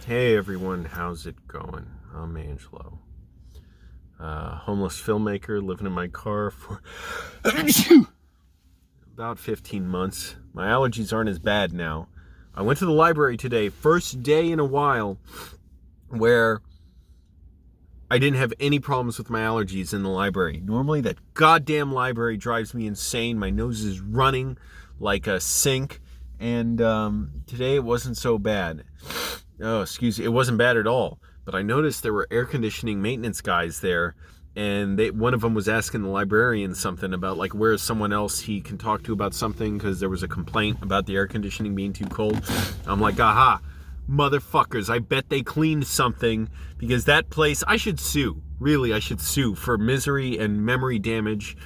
Hey everyone, how's it going? I'm Angelo. Homeless filmmaker living in my car for about 15 months. My allergies aren't as bad now. I went to the library today, first day in a while where I didn't have any problems with my allergies in the library. Normally that goddamn library drives me insane. My nose is running like a sink, and today it wasn't so bad. Oh, excuse me, it wasn't bad at all. But I noticed there were air conditioning maintenance guys there, and one of them was asking the librarian something about, like, where is someone else he can talk to about something, because there was a complaint about the air conditioning being too cold. I'm like, aha, motherfuckers, I bet they cleaned something, because that place, I should sue. Really, I should sue for misery and memory damage,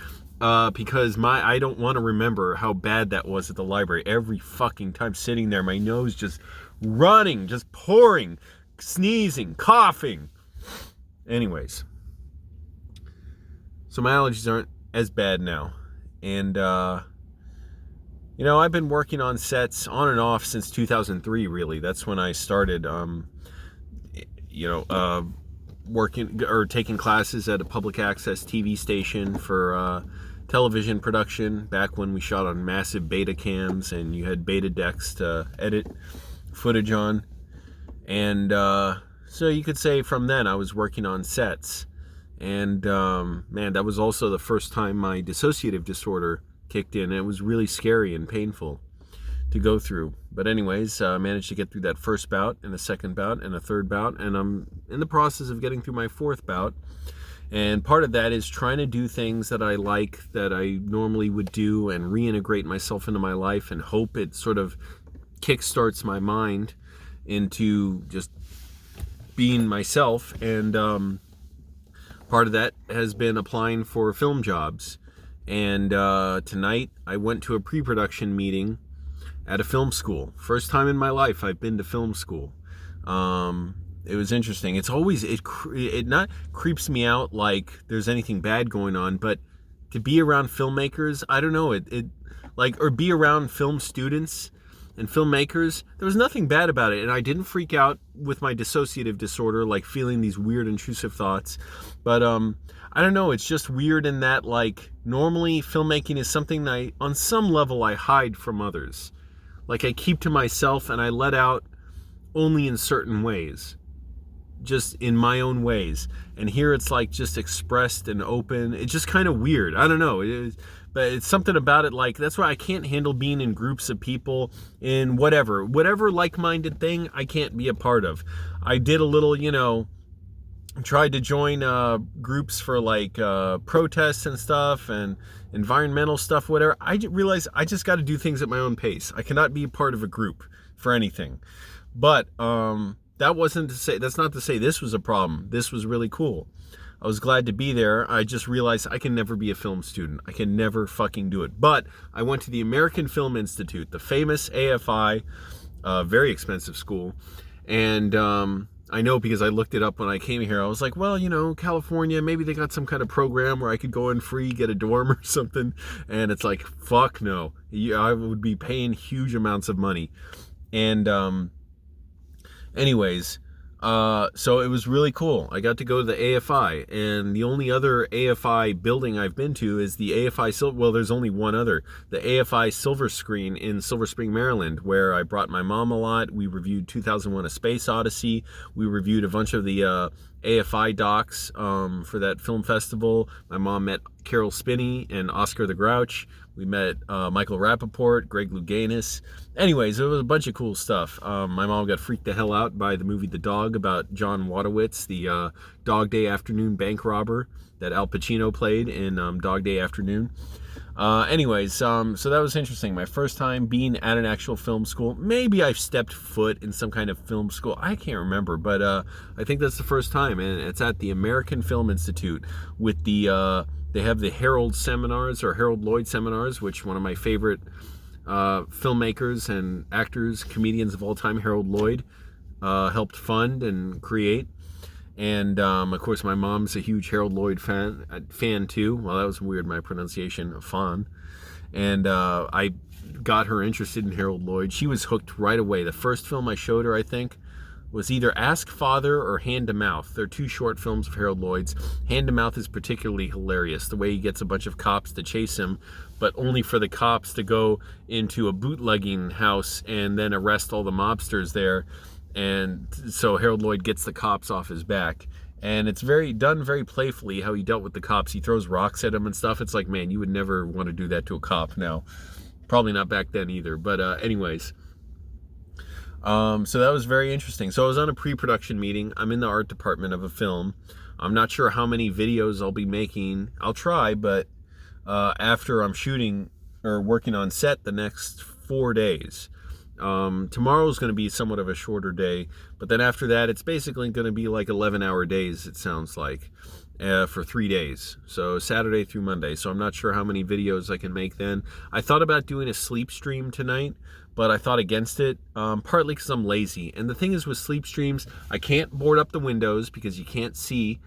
because I don't want to remember how bad that was at the library. Every fucking time sitting there, my nose just running, just pouring, sneezing, coughing. Anyways, so my allergies aren't as bad now. And, I've been working on sets on and off since 2003, really. That's when I started, working or taking classes at a public access TV station for television production, back when we shot on massive beta cams and you had beta decks to edit footage on. And so you could say from then I was working on sets. And man, that was also the first time my dissociative disorder kicked in. It was really scary and painful to go through. But anyways, I managed to get through that first bout and a second bout and a third bout, and I'm in the process of getting through my fourth bout. And part of that is trying to do things that I like, that I normally would do, and reintegrate myself into my life, and hope it sort of kickstarts my mind into just being myself. And part of that has been applying for film jobs. And tonight I went to a pre-production meeting at a film school. First time in my life I've been to film school. It was interesting. It's always, it not creeps me out like there's anything bad going on, but to be around filmmakers, I don't know, or be around film students and filmmakers, there was nothing bad about it. And I didn't freak out with my dissociative disorder, like feeling these weird intrusive thoughts. But I don't know, it's just weird in that, like, normally filmmaking is something that on some level I hide from others. Like, I keep to myself and I let out only in certain ways, just in my own ways. And here it's like just expressed and open. It's just kind of weird. I don't know. But it's something about it, like, that's why I can't handle being in groups of people in whatever like-minded thing I can't be a part of. I did a little, tried to join groups for like protests and stuff and environmental stuff, whatever. I realized I just got to do things at my own pace. I cannot be a part of a group for anything. But that's not to say this was a problem. This was really cool. I was glad to be there. I just realized I can never be a film student. I can never fucking do it. But I went to the American Film Institute, the famous AFI, very expensive school. And I know because I looked it up when I came here. I was like, well, California, maybe they got some kind of program where I could go in free, get a dorm or something. And it's like, fuck no. I would be paying huge amounts of money. And anyways, so it was really cool. I got to go to the AFI, and the only other AFI building I've been to is the AFI well, there's only one other, the AFI Silver Screen in Silver Spring, Maryland, where I brought my mom a lot. We reviewed 2001: A Space Odyssey. We reviewed a bunch of the AFI docs for that film festival. My mom met Carol Spinney and Oscar the Grouch. We met Michael Rappaport, Greg Louganis. Anyways, it was a bunch of cool stuff. My mom got freaked the hell out by the movie The Dog about John Wadowitz, the Dog Day Afternoon bank robber that Al Pacino played in Dog Day Afternoon. So that was interesting. My first time being at an actual film school. Maybe I've stepped foot in some kind of film school. I can't remember, but I think that's the first time. And it's at the American Film Institute with they have the Harold Seminars, or Harold Lloyd Seminars, which one of my favorite filmmakers and actors, comedians of all time, Harold Lloyd, helped fund and create. And of course, my mom's a huge Harold Lloyd fan too. Well, that was weird, my pronunciation, fan. And I got her interested in Harold Lloyd. She was hooked right away. The first film I showed her, I think, was either Ask Father or Hand to Mouth. They're two short films of Harold Lloyd's. Hand to Mouth is particularly hilarious. The way he gets a bunch of cops to chase him, but only for the cops to go into a bootlegging house and then arrest all the mobsters there. And so Harold Lloyd gets the cops off his back. And it's done very playfully how he dealt with the cops. He throws rocks at them and stuff. It's like, man, you would never want to do that to a cop now. Probably not back then either. But anyways. So that was very interesting. So I was on a pre-production meeting. I'm in the art department of a film. I'm not sure how many videos I'll be making. I'll try, but after I'm shooting or working on set the next 4 days. Tomorrow's going to be somewhat of a shorter day, but then after that, it's basically going to be like 11-hour days, it sounds like, for 3 days. So Saturday through Monday. So I'm not sure how many videos I can make then. I thought about doing a sleep stream tonight, but I thought against it, partly because I'm lazy. And the thing is with sleep streams, I can't board up the windows because you can't see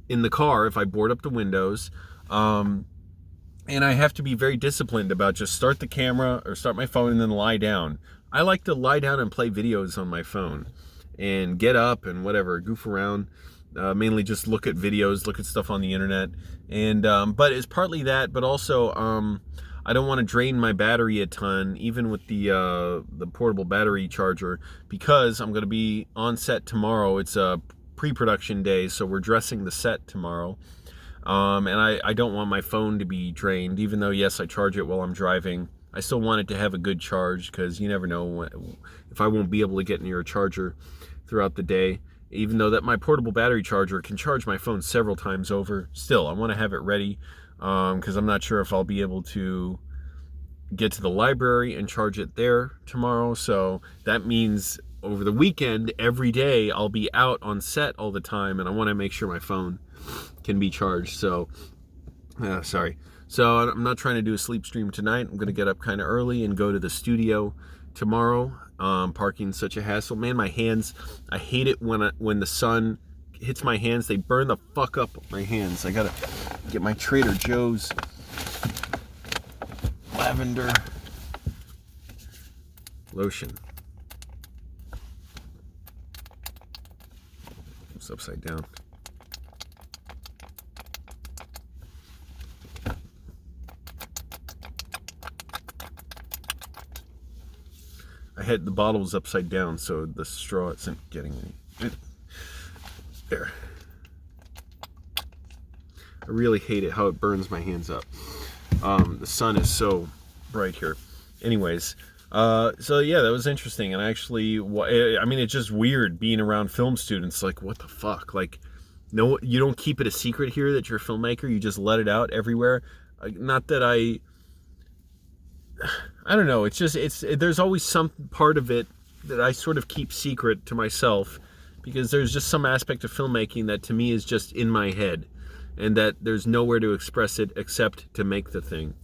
in the car if I board up the windows. And I have to be very disciplined about just start the camera or start my phone and then lie down. I like to lie down and play videos on my phone and get up and whatever, goof around, mainly just look at videos, look at stuff on the internet. And but it's partly that, but also I don't want to drain my battery a ton, even with the portable battery charger, because I'm going to be on set tomorrow. It's a pre-production day, so we're dressing the set tomorrow. And I don't want my phone to be drained, even though, yes, I charge it while I'm driving. I still want it to have a good charge because you never know if I won't be able to get near a charger throughout the day. Even though that my portable battery charger can charge my phone several times over, still, I want to have it ready because I'm not sure if I'll be able to get to the library and charge it there tomorrow. So that means over the weekend, every day, I'll be out on set all the time, and I want to make sure my phone can be charged. So, sorry. So I'm not trying to do a sleep stream tonight. I'm going to get up kind of early and go to the studio tomorrow. Parking's such a hassle. Man, my hands, I hate it when the sun hits my hands. They burn the fuck up my hands. I got to get my Trader Joe's lavender lotion. It's upside down. I had the bottles upside down, so the straw isn't getting any. There. I really hate it how it burns my hands up. The sun is so bright here. Anyways, so yeah, that was interesting. And actually, I mean, it's just weird being around film students. Like, what the fuck? Like, no, you don't keep it a secret here that you're a filmmaker. You just let it out everywhere. Not that I don't know. It's just, there's always some part of it that I sort of keep secret to myself because there's just some aspect of filmmaking that to me is just in my head and that there's nowhere to express it except to make the thing.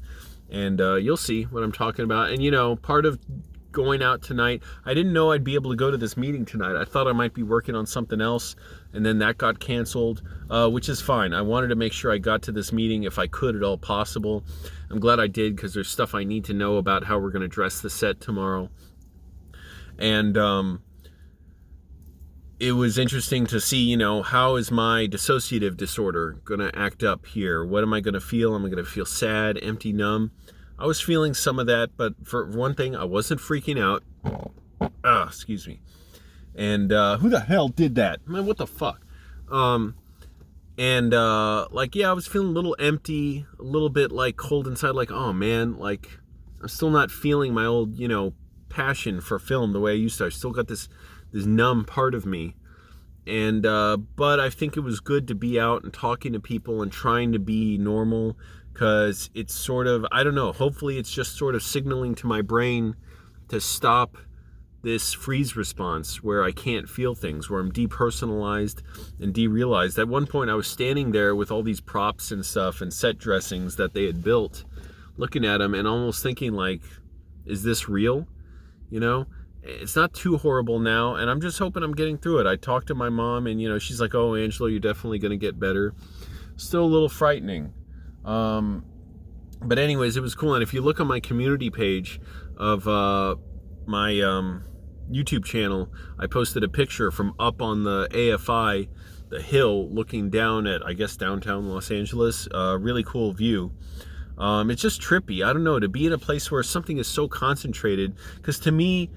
And you'll see what I'm talking about. And, you know, part of going out tonight, I didn't know I'd be able to go to this meeting tonight. I thought I might be working on something else, and then that got canceled, which is fine. I wanted to make sure I got to this meeting if I could at all possible. I'm glad I did because there's stuff I need to know about how we're going to dress the set tomorrow. And it was interesting to see, you know, how is my dissociative disorder going to act up here? What am I going to feel? Am I going to feel sad, empty, numb? I was feeling some of that, but for one thing, I wasn't freaking out. Excuse me. And who the hell did that? Man, what the fuck? Like, yeah, I was feeling a little empty, a little bit like cold inside, like, oh man, like I'm still not feeling my old, you know, passion for film the way I used to. I still got this numb part of me. And but I think it was good to be out and talking to people and trying to be normal, because it's sort of, I don't know, hopefully it's just sort of signaling to my brain to stop this freeze response where I can't feel things, where I'm depersonalized and derealized. At one point I was standing there with all these props and stuff and set dressings that they had built, looking at them and almost thinking like, is this real? You know, it's not too horrible now, and I'm just hoping I'm getting through it. I talked to my mom and, you know, she's like, oh, Angelo, you're definitely going to get better. Still a little frightening. But anyways, it was cool. And if you look on my community page of my YouTube channel, I posted a picture from up on the AFI, the hill, looking down at, I guess, downtown Los Angeles. Really cool view. It's just trippy. I don't know, to be in a place where something is so concentrated, because to me,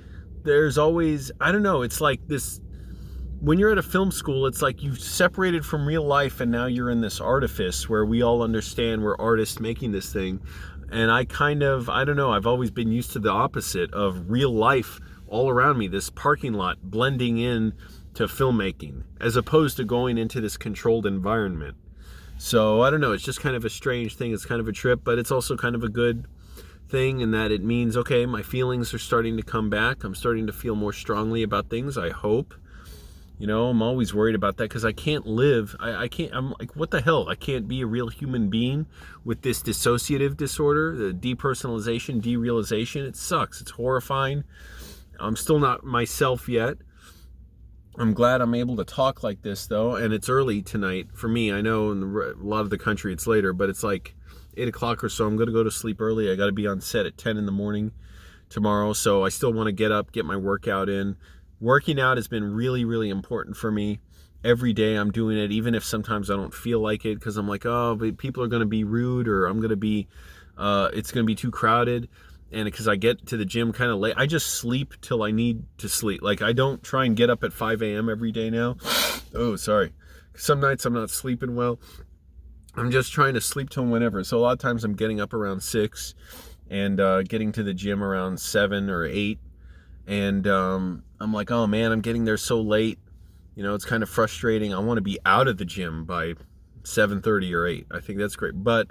there's always, I don't know, it's like this, when you're at a film school, it's like you've separated from real life and now you're in this artifice where we all understand we're artists making this thing. And I don't know, I've always been used to the opposite of real life all around me, this parking lot blending in to filmmaking, as opposed to going into this controlled environment. So I don't know, it's just kind of a strange thing. It's kind of a trip, but it's also kind of a good thing in that it means, okay, my feelings are starting to come back. I'm starting to feel more strongly about things, I hope. You know, I'm always worried about that because I can't live. I can't, I'm like, what the hell? I can't be a real human being with this dissociative disorder, the depersonalization, derealization. It sucks. It's horrifying. I'm still not myself yet. I'm glad I'm able to talk like this, though, and it's early tonight for me. I know in a lot of the country it's later, but it's like 8 o'clock or so. I'm going to go to sleep early. I got to be on set at 10 in the morning tomorrow, so I still want to get up, get my workout in. Working out has been really, really important for me. Every day I'm doing it, even if sometimes I don't feel like it, because I'm like, oh, but people are going to be rude, or I'm going to be, it's going to be too crowded. And because I get to the gym kind of late, I just sleep till I need to sleep. Like, I don't try and get up at 5 a.m. every day now. Oh, sorry. Some nights I'm not sleeping well. I'm just trying to sleep till whenever. So a lot of times I'm getting up around 6 and getting to the gym around 7 or 8. And I'm like, oh man, I'm getting there so late. You know, it's kind of frustrating. I want to be out of the gym by 7:30 or 8. I think that's great. But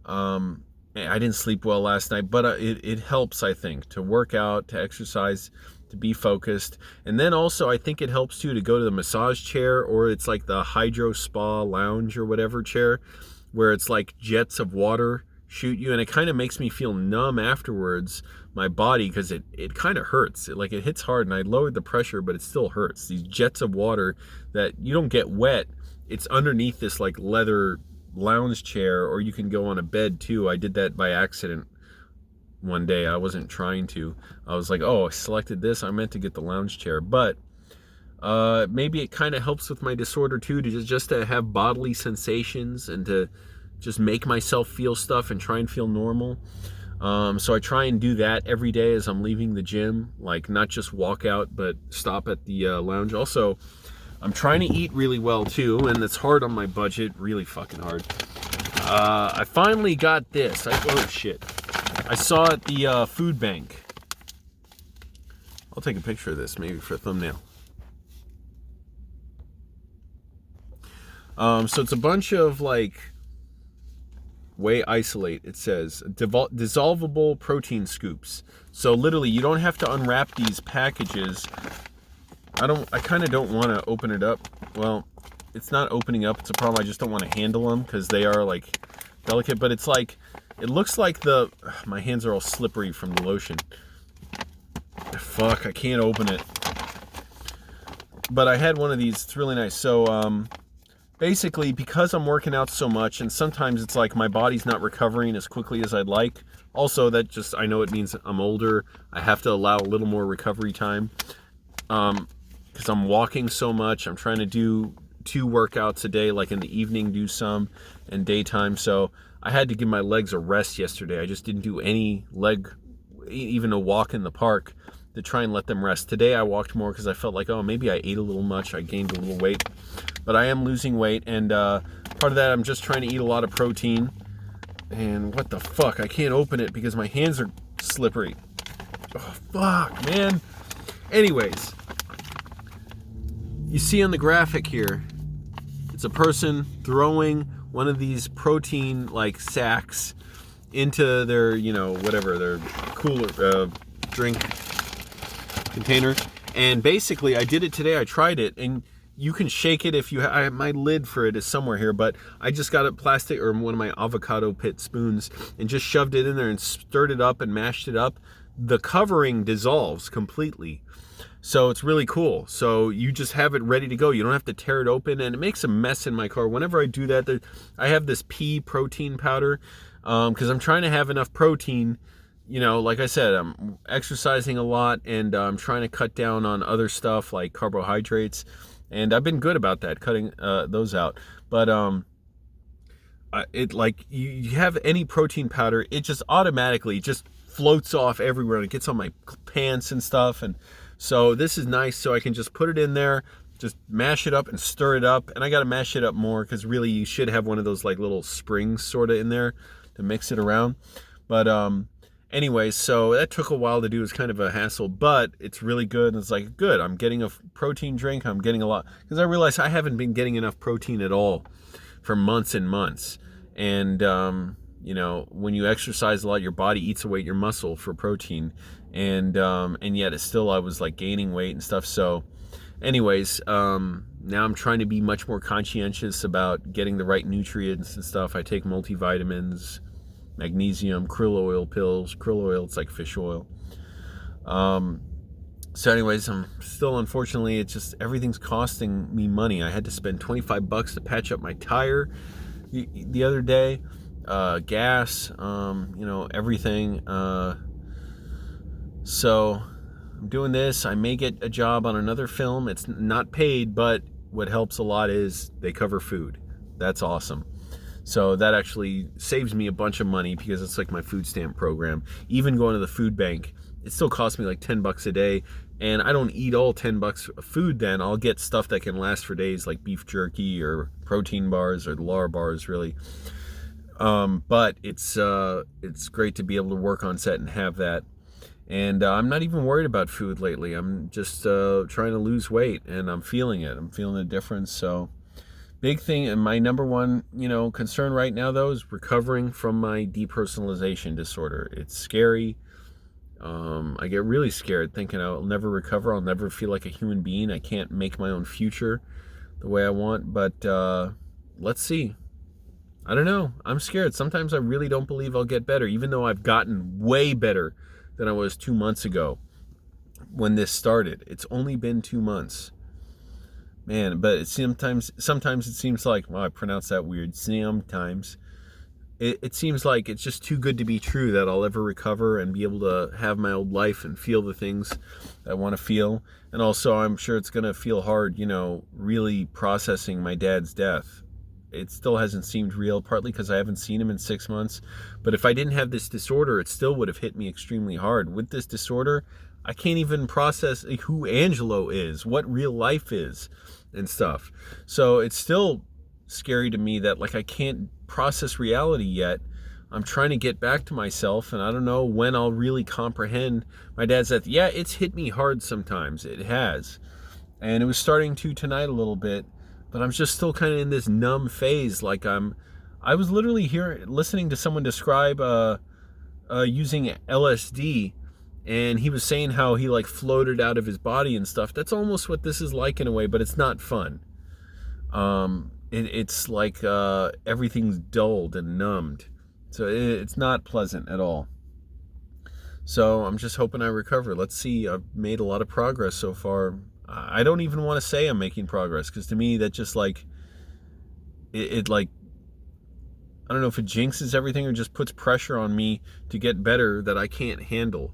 I didn't sleep well last night. But it helps, I think, to work out, to exercise, to be focused. And then also, I think it helps too to go to the massage chair, or it's like the hydro spa lounge or whatever chair, where it's like jets of water shoot you, and it kind of makes me feel numb afterwards, my body, because it kind of hurts. It hits hard, and I lowered the pressure, but it still hurts. These jets of water that you don't get wet. It's underneath this like leather lounge chair, or you can go on a bed too. I did that by accident one day. I wasn't trying to. I was like, oh, I selected this. I meant to get the lounge chair, but maybe it kind of helps with my disorder too, to just to have bodily sensations and to just make myself feel stuff and try and feel normal. So I try and do that every day as I'm leaving the gym, like not just walk out, but stop at the lounge. Also, I'm trying to eat really well too, and it's hard on my budget, really fucking hard. I finally got this. Oh shit. I saw at the food bank. I'll take a picture of this maybe for a thumbnail. So it's a bunch of like Whey Isolate, it says, dissolvable protein scoops. So literally, you don't have to unwrap these packages. I kind of don't want to open it up. Well, it's not opening up. It's a problem. I just don't want to handle them because they are like delicate. But it's like, it looks like my hands are all slippery from the lotion. Fuck, I can't open it. But I had one of these. It's really nice. So, basically, because I'm working out so much, and sometimes it's like my body's not recovering as quickly as I'd like. Also, I know it means I'm older. I have to allow a little more recovery time. Because I'm walking so much. I'm trying to do 2 workouts a day, like in the evening, do some, and daytime. So I had to give my legs a rest yesterday. I just didn't do any even a walk in the park, to try and let them rest. Today I walked more because I felt like, oh, maybe I ate a little much. I gained a little weight. But I am losing weight, and part of that, I'm just trying to eat a lot of protein. And what the fuck? I can't open it because my hands are slippery. Oh, fuck, man. Anyways, you see on the graphic here, it's a person throwing one of these protein like sacks into their, whatever, their cooler drink container. And basically, I did it today. I tried it, and you can shake it if you my lid for it is somewhere here, but I just got a plastic or one of my avocado pit spoons and just shoved it in there and stirred it up and mashed it up. The covering dissolves completely. So it's really cool. So you just have it ready to go. You don't have to tear it open, and it makes a mess in my car. Whenever I do that, I have this pea protein powder because I'm trying to have enough protein like I said, I'm exercising a lot, and I'm trying to cut down on other stuff like carbohydrates, and I've been good about that, cutting those out. But it like you have any protein powder, it just automatically just floats off everywhere, and it gets on my pants and stuff. And so this is nice, so I can just put it in there, just mash it up and stir it up. And I got to mash it up more, because really you should have one of those like little springs sort of in there to mix it around. But anyways, so that took a while to do. It's kind of a hassle, but it's really good. And it's like, good, I'm getting a protein drink. I'm getting a lot, because I realized I haven't been getting enough protein at all for months and months. And when you exercise a lot, your body eats away your muscle for protein, and yet it's still, I was like gaining weight and stuff. So anyways, now I'm trying to be much more conscientious about getting the right nutrients and stuff. I take multivitamins, magnesium, krill oil pills. Krill oil, it's like fish oil. So anyways, I'm still, unfortunately, it's just, everything's costing me money. I had to spend $25 to patch up my tire the other day. Gas, everything. So I'm doing this. I may get a job on another film. It's not paid, but what helps a lot is they cover food. That's awesome. So that actually saves me a bunch of money, because it's like my food stamp program. Even going to the food bank, it still costs me like $10 a day, and I don't eat all $10 of food. Then I'll get stuff that can last for days, like beef jerky or protein bars or Lar bars, really. But it's great to be able to work on set and have that. And I'm not even worried about food lately. I'm just trying to lose weight, and I'm feeling it. I'm feeling the difference. So big thing, and my number one, concern right now, though, is recovering from my depersonalization disorder. It's scary. I get really scared thinking I'll never recover. I'll never feel like a human being. I can't make my own future the way I want. But let's see. I don't know. I'm scared. Sometimes I really don't believe I'll get better, even though I've gotten way better than I was 2 months ago when this started. It's only been 2 months. Man, but sometimes it seems like, well, I pronounced that weird. Sometimes it seems like it's just too good to be true that I'll ever recover and be able to have my old life and feel the things I want to feel. And also, I'm sure it's going to feel hard, really processing my dad's death. It still hasn't seemed real, partly because I haven't seen him in 6 months. But if I didn't have this disorder, it still would have hit me extremely hard. With this disorder, I can't even process who Angelo is, what real life is, and stuff. So it's still scary to me that, like, I can't process reality yet. I'm trying to get back to myself, and I don't know when I'll really comprehend my dad's death. Yeah, it's hit me hard sometimes. It has. And it was starting to tonight a little bit. But I'm just still kind of in this numb phase. Like I was literally listening to someone describe using LSD, and he was saying how he like floated out of his body and stuff. That's almost what this is like in a way, but it's not fun. It's like everything's dulled and numbed, so it's not pleasant at all. So I'm just hoping I recover. Let's see. I've made a lot of progress so far. I don't even want to say I'm making progress, because to me that just like it like, I don't know if it jinxes everything or just puts pressure on me to get better that I can't handle.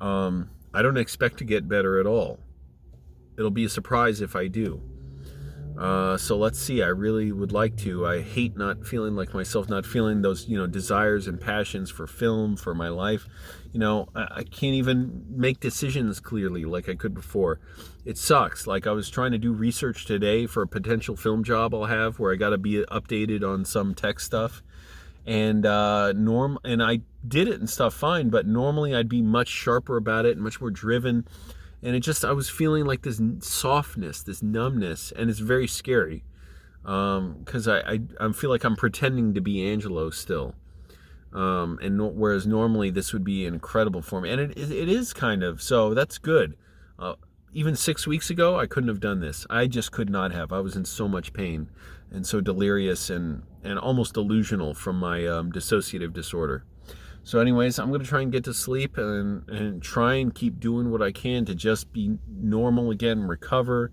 I don't expect to get better at all. It'll be a surprise if I do. So let's see. I really would like to. I hate not feeling like myself, not feeling those, desires and passions for film, for my life. I can't even make decisions clearly like I could before. It sucks. Like, I was trying to do research today for a potential film job I'll have, where I got to be updated on some tech stuff. And and I did it and stuff fine, but normally I'd be much sharper about it and much more driven. And I was feeling like this softness, this numbness, and it's very scary, because I feel like I'm pretending to be Angelo still, whereas normally this would be incredible for me, and it is kind of, so that's good. Even 6 weeks ago, I couldn't have done this. I just could not have. I was in so much pain and so delirious and almost delusional from my dissociative disorder. So anyways, I'm going to try and get to sleep and try and keep doing what I can to just be normal again, recover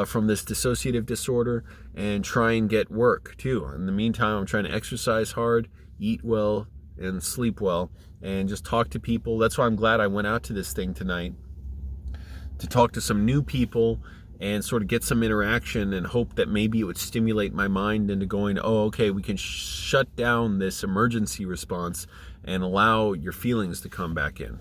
from this dissociative disorder, and try and get work too. In the meantime, I'm trying to exercise hard, eat well, and sleep well and just talk to people. That's why I'm glad I went out to this thing tonight, to talk to some new people and sort of get some interaction, and hope that maybe it would stimulate my mind into going, oh, okay, we can shut down this emergency response and allow your feelings to come back in.